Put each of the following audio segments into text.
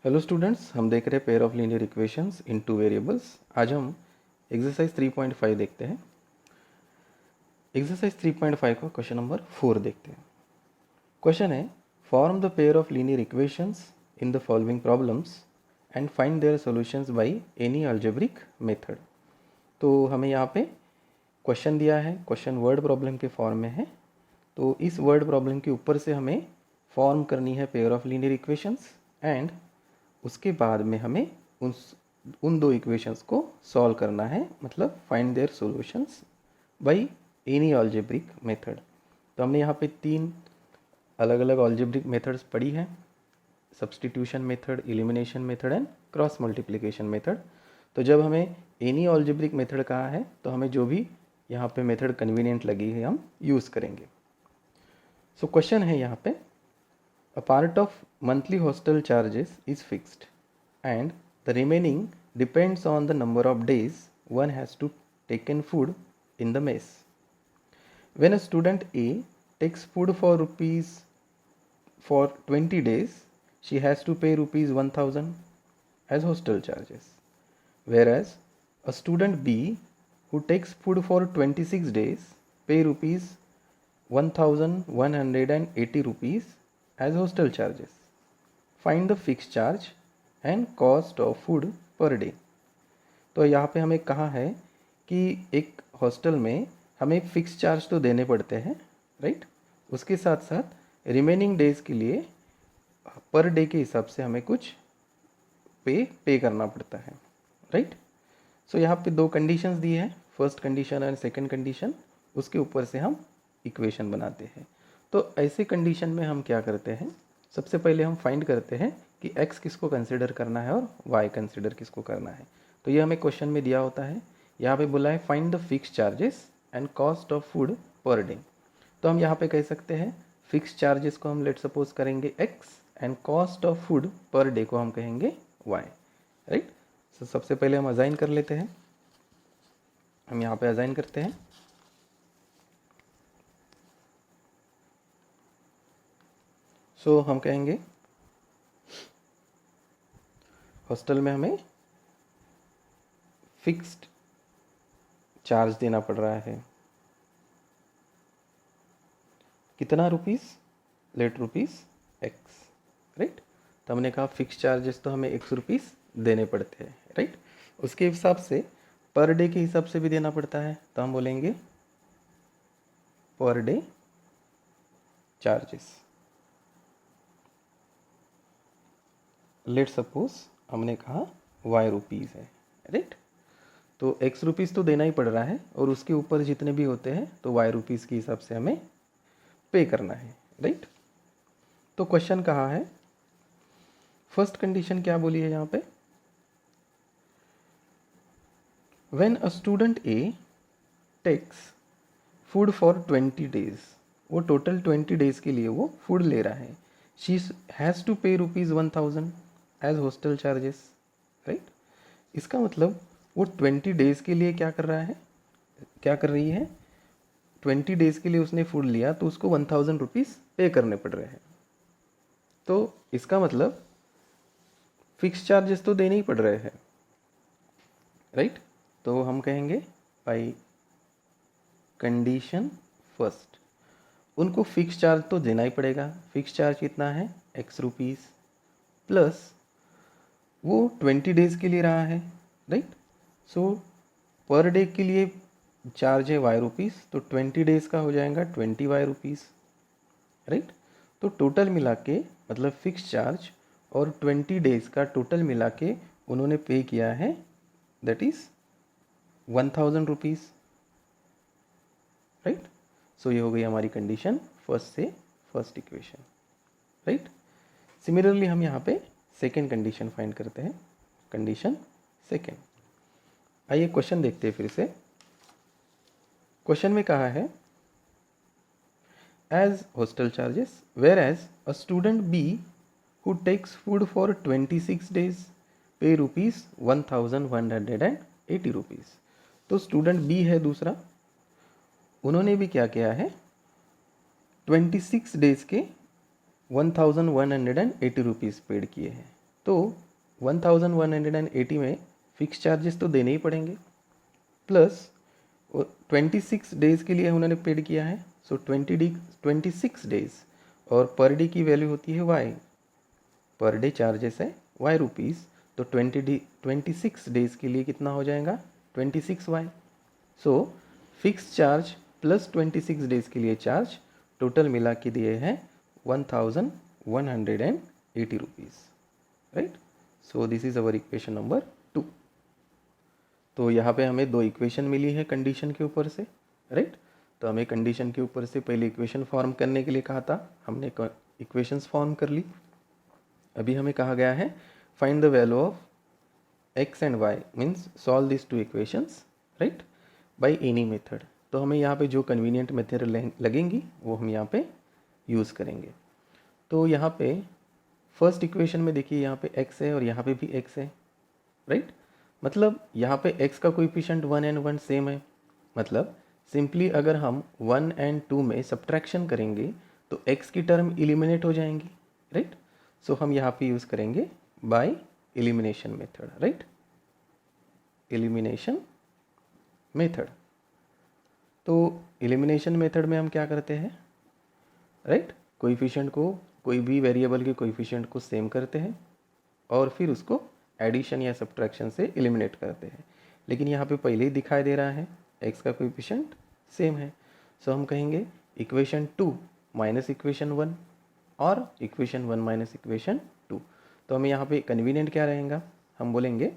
Hello students, हम देख रहे हैं pair of linear equations in two variables. आज हम एक्सरसाइज 3.5 देखते हैं। एक्सरसाइज 3.5 का क्वेश्चन नंबर 4 देखते हैं। क्वेश्चन है, form the pair of linear equations in the following problems and find their solutions by any algebraic method. तो हमें यहाँ पे क्वेश्चन दिया है, क्वेश्चन वर्ड प्रॉब्लम के फॉर्म में है। तो इस वर्ड प्रॉब्लम के ऊपर से हमें फॉर्म करनी है pair of linear equations and उसके बाद में हमें उन दो इक्वेशंस को सॉल्व करना है, मतलब find their solutions by any algebraic method. तो हमने यहाँ पे 3 अलग अलग अलजेब्रिक मेथड्स पढ़ी हैं, substitution method, elimination method and cross multiplication method. तो जब हमें एनी अलजेब्रिक मेथड कहा है तो हमें जो भी यहाँ पे मेथड कन्वीनियंट लगी है हम यूज़ करेंगे। सो क्वेश्चन है यहाँ पे, a part of monthly hostel charges is fixed and the remaining depends on the number of days one has to take in food in the mess. When a student A takes food for 20 days, she has to pay rupees 1000 as hostel charges. Whereas a student B who takes food for 26 days pay rupees 1180 rupees as hostel charges. Find the fixed charge and cost of food per day. तो यहाँ पे हमें कहा है कि एक hostel में हमें फिक्स चार्ज तो देने पड़ते हैं, राइट। उसके साथ साथ रिमेनिंग डेज के लिए पर डे के हिसाब से हमें कुछ पे करना पड़ता है, राइट। सो यहाँ पे 2 कंडीशंस दी है, फर्स्ट कंडीशन और सेकंड कंडीशन। उसके ऊपर से हम इक्वेशन बनाते हैं। तो ऐसे कंडीशन में हम क्या करते हैं, सबसे पहले हम फाइंड करते हैं कि x किसको कंसिडर करना है और y कंसिडर किसको करना है। तो ये हमें क्वेश्चन में दिया होता है, यहाँ पे बोला है find the fix charges and cost of food per day. तो हम यहाँ पे कह सकते हैं फिक्स चार्जेस को हम लेट सपोज करेंगे x and cost of food per day को हम कहेंगे y, राइट। तो सबसे पहले हम असाइन कर लेते हैं। हम यहाँ पे असाइन करते हैं। सो हम कहेंगे हॉस्टल में हमें फिक्स्ड चार्ज देना पड़ रहा है, कितना rupees, let rupees x, right. तो हमने कहा फिक्स चार्जेस तो हमें ₹X देने पड़ते हैं, राइट। उसके हिसाब से पर डे के हिसाब से भी देना पड़ता है, तो हम बोलेंगे per day charges. Let suppose हमने कहा ₹Y है, राइट। तो ₹X तो देना ही पड़ रहा है और उसके ऊपर जितने भी होते हैं तो ₹Y के हिसाब से हमें पे करना है, राइट। तो क्वेश्चन कहा है, फर्स्ट कंडीशन क्या बोली है यहाँ पे, when a student A takes food for 20 days, वो टोटल 20 डेज के लिए वो फूड ले रहा है, शी हैज़ टू पे ₹1000 एज हॉस्टल चार्जेस, राइट। इसका मतलब वो 20 डेज के लिए क्या कर रहा है, क्या कर रही है, 20 डेज के लिए उसने फूड लिया तो उसको ₹1000 पे करने पड़ रहे हैं। तो इसका मतलब फिक्स चार्जेस तो देने ही पड़ रहे हैं, राइट। तो हम कहेंगे बाई कंडीशन फर्स्ट, उनको फिक्स चार्ज तो देना ही पड़ेगा। फिक्स चार्ज कितना है, ₹X प्लस वो 20 डेज के लिए रहा है, राइट। सो पर डे के लिए चार्ज है ₹Y, तो 20 डेज का हो जाएगा 20 Y, राइट। तो टोटल मिला के मतलब फिक्स चार्ज और 20 डेज का टोटल मिला के उन्होंने पे किया है, दैट इज ₹1000, राइट। सो ये हो गई हमारी कंडीशन फर्स्ट से फर्स्ट इक्वेशन, राइट। सिमिलरली हम यहाँ पे सेकेंड कंडीशन फाइंड करते हैं, कंडीशन सेकेंड। आइए क्वेश्चन देखते हैं फिर से। क्वेश्चन में कहा है, as hostel charges, whereas a student B who takes food for 26 days pay ₹1180। तो स्टूडेंट बी है दूसरा, उन्होंने भी क्या किया है, 26 डेज के ₹1180 पेड किए हैं। तो 1180 में फिक्स चार्जेस तो देने ही पड़ेंगे, प्लस 26 डेज़ के लिए उन्होंने पेड किया है, सो 26 डेज़, और पर डे की वैल्यू होती है वाई, पर डे चार्जेस है वाई रुपीज़, तो 26 डेज़ के लिए कितना हो जाएगा 26 Y. So fix charge plus 26 days के लिए चार्ज टोटल मिला के दिए हैं 1180 rupees, right. So this is our equation number 2। तो यहाँ पे हमें दो इक्वेशन मिली है कंडीशन के ऊपर से, राइट। तो हमें कंडीशन के ऊपर से पहले इक्वेशन फॉर्म करने के लिए कहा था, हमने इक्वेशंस फॉर्म कर ली। अभी हमें कहा गया है find the value of x and y, means solve this two equations, right, by any method. तो हमें यहाँ पे जो कन्वीनियंट मेथड लगेंगी वो हम यहाँ पे यूज़ करेंगे। तो यहाँ पे फर्स्ट इक्वेशन में देखिए यहाँ पे x है और यहाँ पे भी x है, राइट। मतलब यहाँ पे x का कोएफिशिएंट 1 एंड 1 सेम है, मतलब सिंपली अगर हम 1 एंड 2 में सब्ट्रैक्शन करेंगे तो x की टर्म एलिमिनेट हो जाएंगी, राइट। सो हम यहाँ पे यूज़ करेंगे by elimination method, right, elimination method. तो एलिमिनेशन मेथड में हम क्या करते हैं, राइट, कोएफिशिएंट को, कोई भी वेरिएबल के कोएफिशिएंट को सेम करते हैं और फिर उसको एडिशन या सब्ट्रैक्शन से एलिमिनेट करते हैं। लेकिन यहाँ पे पहले ही दिखाई दे रहा है x का कोएफिशिएंट सेम है, सो हम कहेंगे इक्वेशन 2 माइनस इक्वेशन 1 और इक्वेशन 1 माइनस इक्वेशन 2। तो हमें यहाँ पे कन्वीनियंट क्या रहेगा, हम बोलेंगे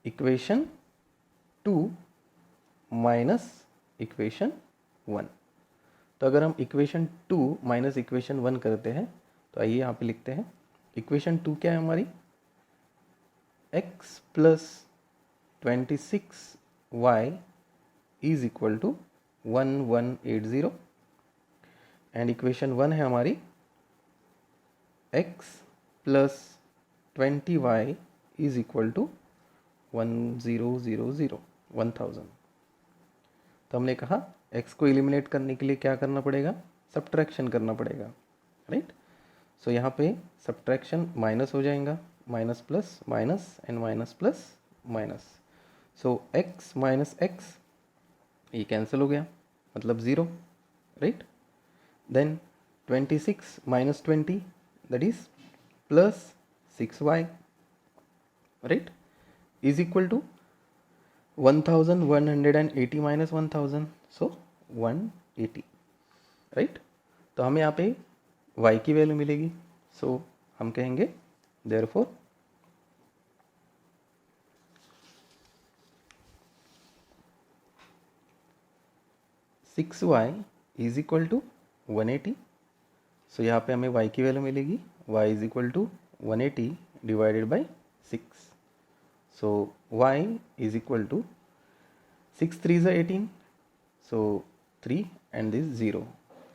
इक्वेशन 2 माइनस इक्वेशन 1। तो अगर हम इक्वेशन 2 माइनस इक्वेशन 1 करते हैं तो आइए यहाँ पे लिखते हैं, इक्वेशन 2 क्या है हमारी, x plus 26y is equal to 1180, and equation 1 है हमारी x plus 20y is equal to 1000। तो हमने कहा x को एलिमिनेट करने के लिए क्या करना पड़ेगा, सब्ट्रैक्शन करना पड़ेगा, राइट। सो यहाँ पे सब्ट्रैक्शन माइनस हो जाएगा, minus plus minus and minus plus minus, so x minus x ये कैंसिल हो गया, मतलब 0, right. Then 26 minus 20 that is plus 6y, right, is equal to 1180 minus 1000, so 180, right. तो हमें यहाँ पे y की वैल्यू मिलेगी, सो हम कहेंगे therefore 6y is equal to 180। So यहाँ पे हमें y की वैल्यू मिलेगी, y is equal to 180 divided by 6। So y is equal to 6 3 ज़ा 18, so 3 and this 0,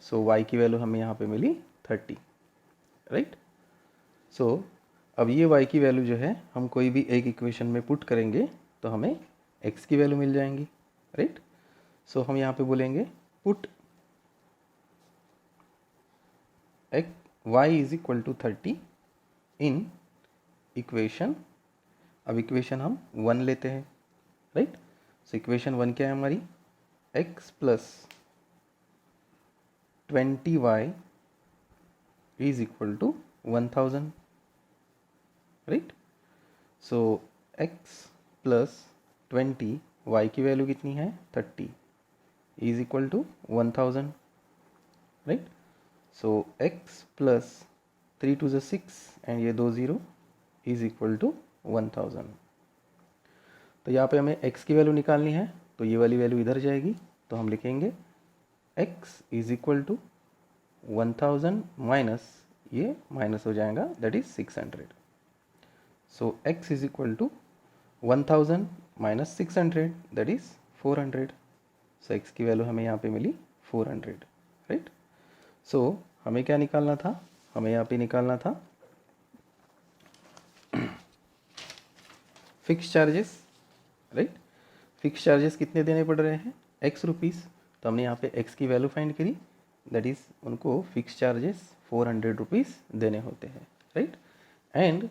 so y की वैल्यू हमें यहाँ पे मिली 30, राइट। सो अब ये y की वैल्यू जो है हम कोई भी एक इक्वेशन में पुट करेंगे तो हमें x की वैल्यू मिल जाएंगी, राइट। सो हम यहाँ पे बोलेंगे put y is equal to 30 in equation, अब इक्वेशन हम 1 लेते हैं, राइट। सो इक्वेशन 1 क्या है हमारी, x plus 20y is equal to 1000, right. So x plus 20, y की वैल्यू कितनी है 30, is equal to 1000, right. So x plus 3 2 ज़ा 6 एंड ये 2 0 इज इक्वल टू 1000। तो यहाँ पे हमें x की वैल्यू निकालनी है, तो ये वाली वैल्यू इधर जाएगी, तो हम लिखेंगे x is equal to 1000 minus ये माइनस हो जाएगा, that is 600। So x is equal to 1000 minus 600 that is 400। So x की वैल्यू हमें यहाँ पे मिली 400, राइट। सो हमें क्या निकालना था, हमें यहाँ पे निकालना था fix charges, right. Fix charges कितने देने पड़ रहे हैं, x रुपीज़, तो हमने यहाँ पे x की वैल्यू फाइंड करी, दैट इज़ उनको फिक्स चार्जेस 400 रुपीज़ देने होते हैं, राइट। एंड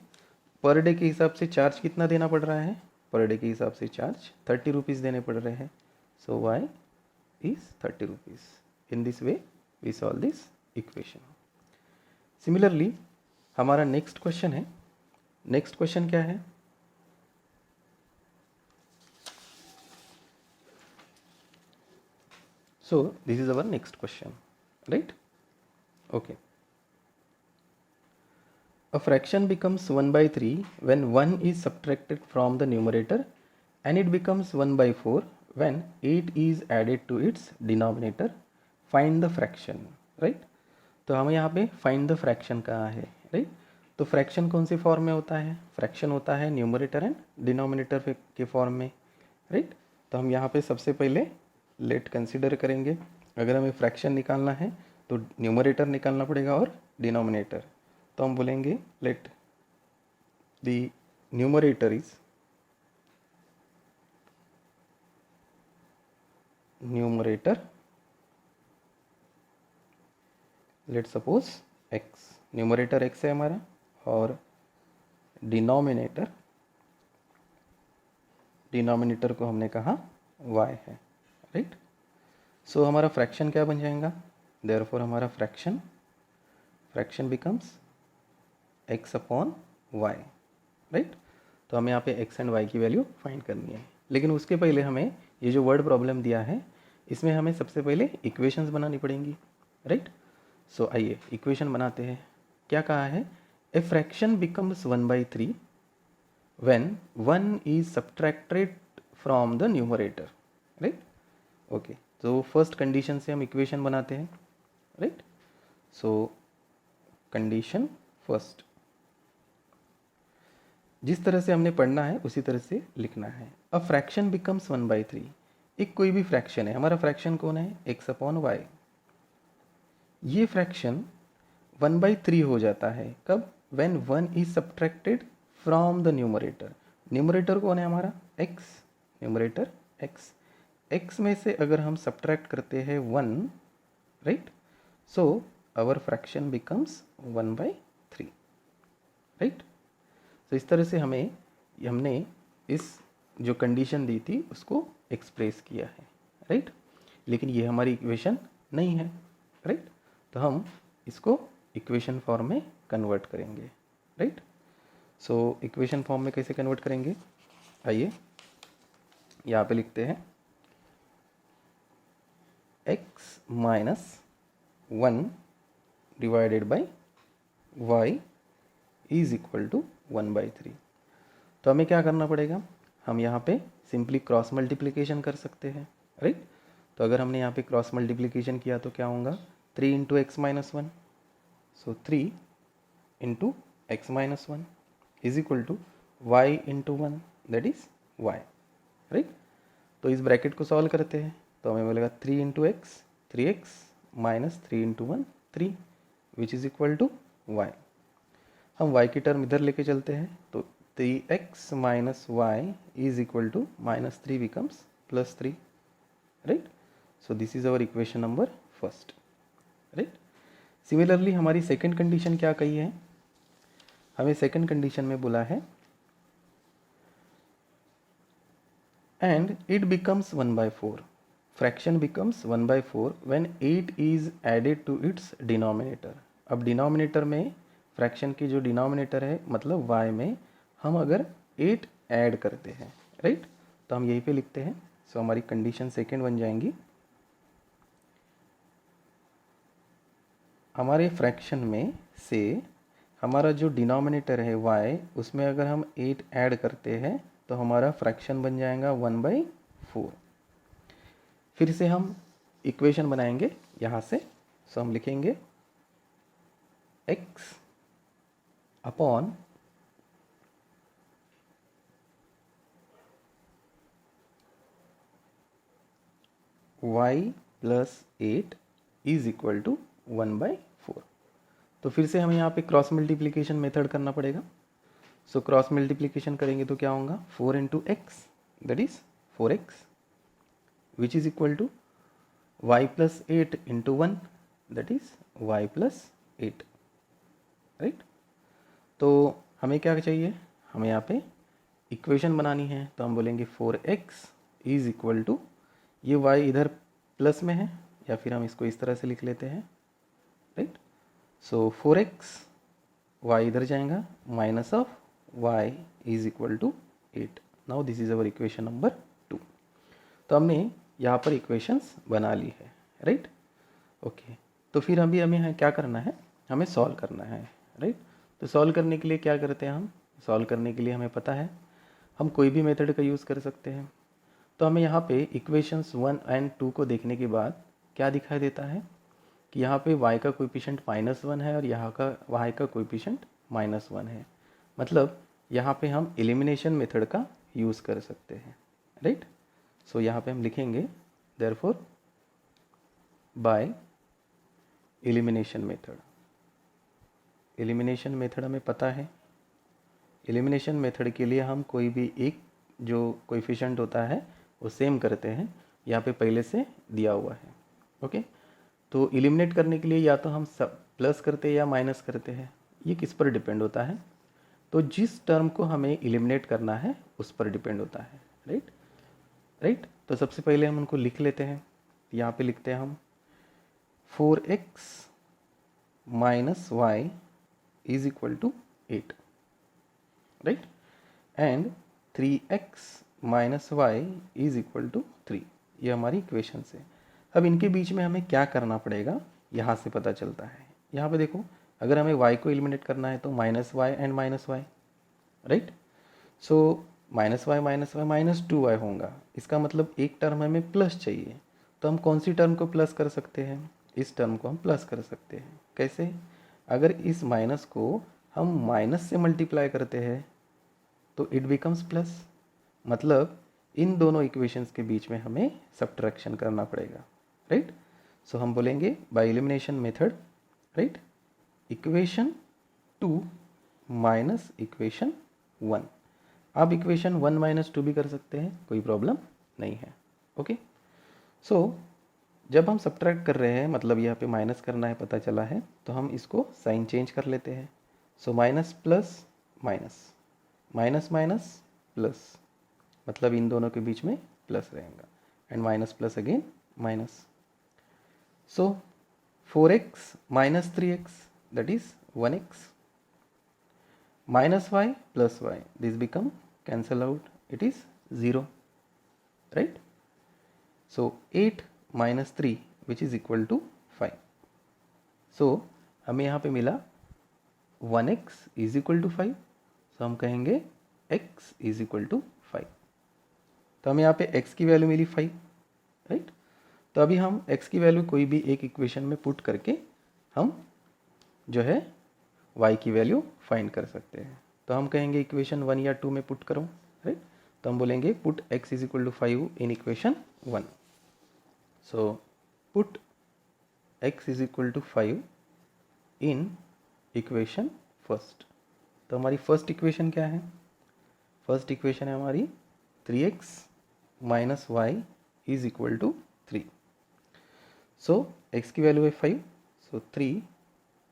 पर डे के हिसाब से चार्ज कितना देना पड़ रहा है, पर डे के हिसाब से चार्ज 30 रुपीज़ देने पड़ रहे हैं. So y is 30 rupees. In this way we solve this equation. Similarly हमारा नेक्स्ट क्वेश्चन है. नेक्स्ट क्वेश्चन क्या है? So this is our next question, right? Okay. A fraction becomes 1 by 3 when 1 is subtracted from the numerator, and it becomes 1 by 4 when 8 is added to its denominator. Find the fraction, right? तो हमें यहाँ पे find the fraction कहा है, right? तो fraction कौन से form में होता है? fraction होता है न्यूमरेटर एंड डिनोमिनेटर के फॉर्म में, right? तो हम यहाँ पे सबसे पहले लेट कंसिडर करेंगे. अगर हमें फ्रैक्शन निकालना है तो न्यूमरेटर निकालना पड़ेगा और डिनोमिनेटर. तो हम बोलेंगे let the numerator is numerator, let suppose x. Numerator x है हमारा और डिनोमिनेटर को हमने कहा y है, राइट? सो हमारा फ्रैक्शन क्या बन जाएगा? देयरफॉर हमारा fraction becomes x upon y, right? तो हमें यहाँ पे x एंड y की वैल्यू फाइंड करनी है. लेकिन उसके पहले हमें ये जो वर्ड प्रॉब्लम दिया है इसमें हमें सबसे पहले इक्वेशंस बनानी पड़ेंगी, राइट? सो आइए इक्वेशन बनाते हैं. क्या कहा है? A fraction becomes 1 by 3 when 1 is subtracted from the numerator, right? Okay. तो फर्स्ट कंडीशन से हम इक्वेशन बनाते हैं, राइट? सो कंडीशन फर्स्ट, जिस तरह से हमने पढ़ना है उसी तरह से लिखना है. A fraction becomes 1 by 3. एक कोई भी फ्रैक्शन है. हमारा फ्रैक्शन कौन है? x upon y. ये फ्रैक्शन 1 by 3 हो जाता है कब? When 1 is subtracted from the numerator. Numerator कौन है हमारा? x. Numerator x. x में से अगर हम सब्ट्रैक्ट करते हैं 1, right? So our fraction becomes 1 by 3, right? तो इस तरह से हमने इस जो कंडीशन दी थी उसको एक्सप्रेस किया है, राइट? लेकिन ये हमारी इक्वेशन नहीं है, राइट? तो हम इसको इक्वेशन फॉर्म में कन्वर्ट करेंगे, राइट? सो इक्वेशन फॉर्म में कैसे कन्वर्ट करेंगे? आइए यहाँ पे लिखते हैं x minus 1 divided by y is equal to 1 by 3. तो हमें क्या करना पड़ेगा? हम यहाँ पे सिंपली क्रॉस मल्टीप्लिकेशन कर सकते हैं, राइट? तो अगर हमने यहाँ पे क्रॉस मल्टीप्लिकेशन किया तो क्या होगा? 3 into x minus 1. So 3 into x minus 1 is equal to y into 1, that is y, right? तो इस ब्रैकेट को सॉल्व करते हैं तो हमें मिलेगा 3 into x 3x minus 3 into 1 3 which is equal to y. हम y की टर्म इधर लेके चलते हैं तो 3x minus y is equal to minus 3 becomes plus 3, right? So this is our equation number first, right? Similarly हमारी second condition क्या कही है? हमें सेकंड कंडीशन में बोला है and it becomes 1 by 4. Fraction becomes 1 by 4 when 8 is added to its denominator. अब denominator में फ्रैक्शन की जो डिनोमिनेटर है मतलब y में हम अगर 8 ऐड करते हैं, राइट? तो हम यहीं पे लिखते हैं. सो हमारी कंडीशन सेकंड बन जाएंगी. हमारे फ्रैक्शन में से हमारा जो डिनोमिनेटर है y उसमें अगर हम 8 ऐड करते हैं तो हमारा फ्रैक्शन बन जाएगा 1 by 4. फिर से हम इक्वेशन बनाएंगे यहाँ से. सो हम लिखेंगे x upon y plus 8 is equal to 1 by 4. तो फिर से हमें यहाँ पे क्रॉस मल्टीप्लिकेशन मेथड करना पड़ेगा. सो क्रॉस मल्टीप्लिकेशन करेंगे तो क्या होगा? 4 into x that is 4x which is equal to y plus 8 into 1 that is y plus 8, right? तो हमें क्या चाहिए? हमें यहाँ पे इक्वेशन बनानी है, तो हम बोलेंगे 4x इज इक्वल टू, ये y इधर प्लस में है या फिर हम इसको इस तरह से लिख लेते हैं, राइट। सो 4x, y इधर जाएगा, minus of y is equal to 8। Now this is our equation number 2। तो हमने यहाँ पर इक्वेशंस बना ली है, राइट। ओके, तो फिर अभी हमें क्या करना है, हमें सॉल्व करना है, राइट। तो सॉल्व करने के लिए क्या करते हैं हम, सॉल्व करने के लिए हमें पता है हम कोई भी मेथड का यूज़ कर सकते हैं। तो हमें यहाँ पे इक्वेशंस 1 एंड 2 को देखने के बाद क्या दिखाई देता है कि यहाँ पे y का कोएफिशिएंट -1 है और यहाँ का y का कोएफिशिएंट -1 है। मतलब यहाँ पे हम एलिमिनेशन मेथड का यूज़ कर सकते हैं, राइट। सो यहाँ पे हम लिखेंगे therefore by elimination method. Elimination method हमें पता है, एलिमिनेशन मेथड के लिए हम कोई भी एक जो कोएफिशिएंट होता है वो सेम करते हैं, यहाँ पे पहले से दिया हुआ है, ओके। तो एलिमिनेट करने के लिए या तो हम सब प्लस करते हैं या माइनस करते हैं, ये किस पर डिपेंड होता है, तो जिस टर्म को हमें एलिमिनेट करना है उस पर डिपेंड होता है, राइट राइट। तो सबसे पहले हम उनको लिख लेते हैं, यहाँ पे लिखते हैं हम 4x minus y is equal to 8, right, and 3x minus y is equal to 3। ये हमारी इक्वेशन है। अब इनके बीच में हमें क्या करना पड़ेगा, यहाँ से पता चलता है। यहाँ पे देखो, अगर हमें y को एलिमिनेट करना है तो -y and -y, right. So -y -2y होगा, इसका मतलब एक टर्म हमें प्लस चाहिए। तो हम कौन सी टर्म को प्लस कर सकते हैं, इस टर्म को हम प्लस कर सकते हैं। कैसे, अगर इस माइनस को हम माइनस से मल्टीप्लाई करते हैं तो इट बिकम्स प्लस, मतलब इन दोनों इक्वेशंस के बीच में हमें सब्ट्रैक्शन करना पड़ेगा, राइट। सो हम बोलेंगे by elimination method, right, equation 2 minus equation 1। आप इक्वेशन 1 माइनस 2 भी कर सकते हैं, कोई प्रॉब्लम नहीं है, ओके। सो जब हम सब्ट्रैक्ट कर रहे हैं, मतलब यहाँ पे माइनस करना है पता चला है, तो हम इसको साइन चेंज कर लेते हैं। So minus plus minus, minus minus plus, मतलब इन दोनों के बीच में प्लस रहेगा, and minus plus again minus. So 4x minus 3x that is 1x minus y plus y, this become cancel out, it is 0, right. So 8 minus 3 which is equal to 5. So हमें यहाँ पे मिला 1x is equal to 5, so हम कहेंगे x is equal to 5। तो हमें यहाँ पे x की वैल्यू मिली 5, राइट। तो अभी हम x की वैल्यू कोई भी एक इक्वेशन में पुट करके हम जो है y की वैल्यू फाइंड कर सकते हैं। तो हम कहेंगे इक्वेशन 1 या 2 में पुट करो, राइट। तो हम बोलेंगे put x is equal to 5 in equation 1। So put x is equal to 5 in equation first. तो हमारी फर्स्ट इक्वेशन क्या है, फर्स्ट इक्वेशन है हमारी 3x minus y is equal to 3। So x की वैल्यू है 5, so 3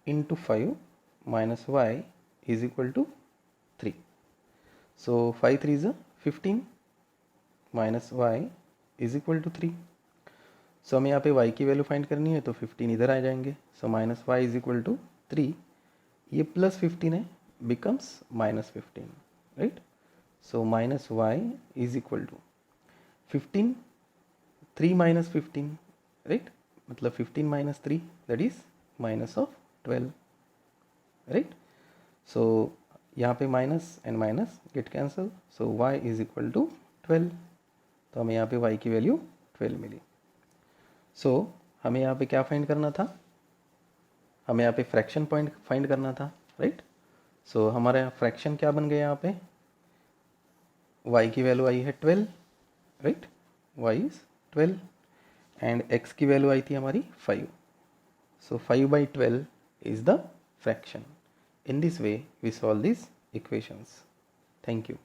into 5 minus y is equal to 3। So 5 3 is 15 minus y is equal to 3। So हमें यहाँ पे y की वैल्यू फाइंड करनी है, तो 15 इधर आ जाएंगे। So minus y is equal to 3, ये प्लस 15 है, becomes minus 15, right. So minus y is equal to 15, 3 minus 15, right, मतलब 15 minus 3 that is minus of 12, right. So यहाँ पे minus and minus get cancel, so y is equal to 12। तो हमें यहाँ पे y की वैल्यू 12 मिली। सो हमें यहाँ पे क्या फाइंड करना था, हमें यहाँ पे फ्रैक्शन पॉइंट फाइंड करना था, राइट। सो हमारा फ्रैक्शन क्या बन गया, यहाँ पे y की वैल्यू आई है 12, right, y is 12 and x की वैल्यू आई थी हमारी 5। सो 5/12 is the fraction. In this way we solve these equations. Thank you.